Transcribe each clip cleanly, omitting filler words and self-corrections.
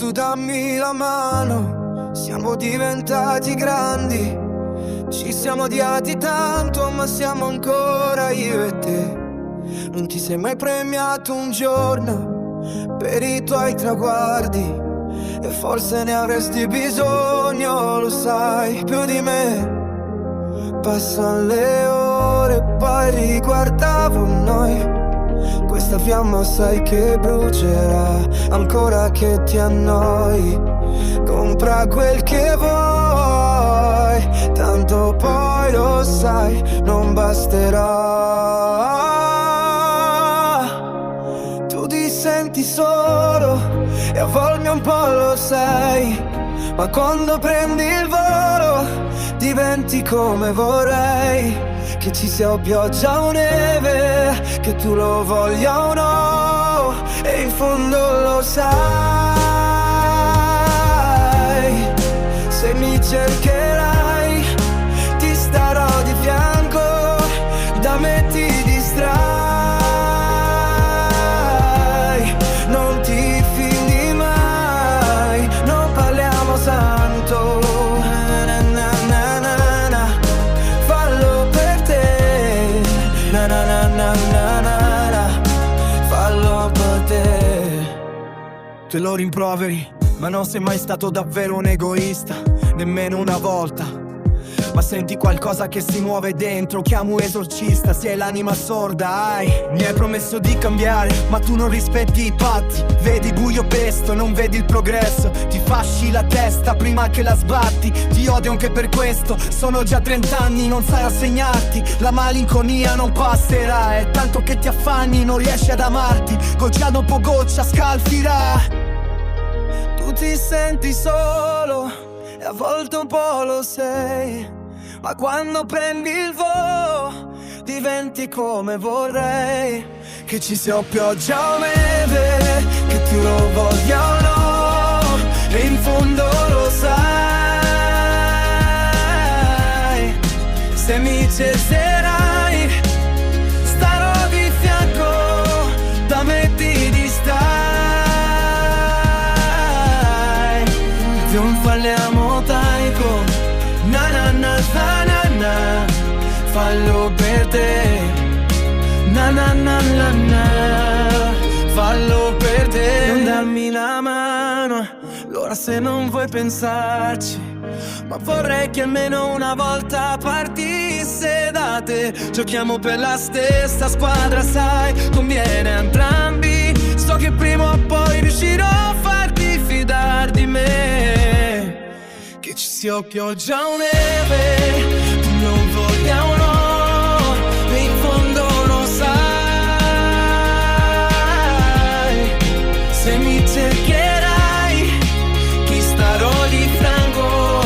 tu dammi la mano, siamo diventati grandi. Ci siamo odiati tanto, ma siamo ancora io e te. Non ti sei mai premiato un giorno per i tuoi traguardi, e forse ne avresti bisogno, lo sai, più di me. Passano le ore, poi riguardavo noi. Questa fiamma sai che brucerà ancora che ti annoi. Compra quel che vuoi, tanto poi lo sai, non basterà. Tu ti senti solo e a volte un po' lo sei, ma quando prendi il volo diventi come vorrei. Che ci sia pioggia o neve, che tu lo voglia o no, e in fondo lo sai. Se mi cercherai, ti starò di fianco, da me ti distrai. Non ti fidi mai, non parliamo santo. Fallo per te. Te lo rimproveri, ma non sei mai stato davvero un egoista, nemmeno una volta. Ma senti qualcosa che si muove dentro, chiamo un esorcista, sei l'anima sorda, mi hai promesso di cambiare, ma tu non rispetti i patti. Vedi buio pesto, non vedi il progresso, ti fasci la testa prima che la sbatti. Ti odio anche per questo, sono già 30 anni, non sai rassegnarti. La malinconia non passerà, è tanto che ti affanni, non riesci ad amarti. Goccia dopo goccia scalfirà. Tu ti senti solo e a volte un po' lo sei, ma quando prendi il volo diventi come vorrei. Che ci sia pioggia o neve, che tu lo voglia o no, e in fondo lo sai. Se mi cesserai, starò di fianco, da me ti distrai. Non parliamo taico, na na na na na na. Fallo per te, na na na na na. Fallo per te. Non darmi la mano, allora se non vuoi pensarci, ma vorrei che almeno una volta partisse da te. Giochiamo per la stessa squadra, sai, conviene a entrambi. So che prima o poi riuscirò a farti fidare di me. Che ci sia pioggia o neve, tu non voglia o no, e in fondo lo sai. Se mi cercherai, chi starò di fianco,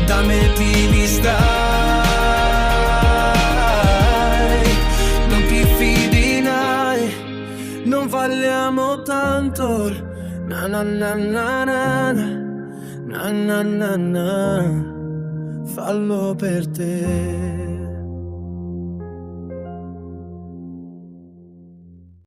da me ti distrai. Non ti fidi mai, non valliamo tanto, na na na na na na. Na na na na, fallo per te.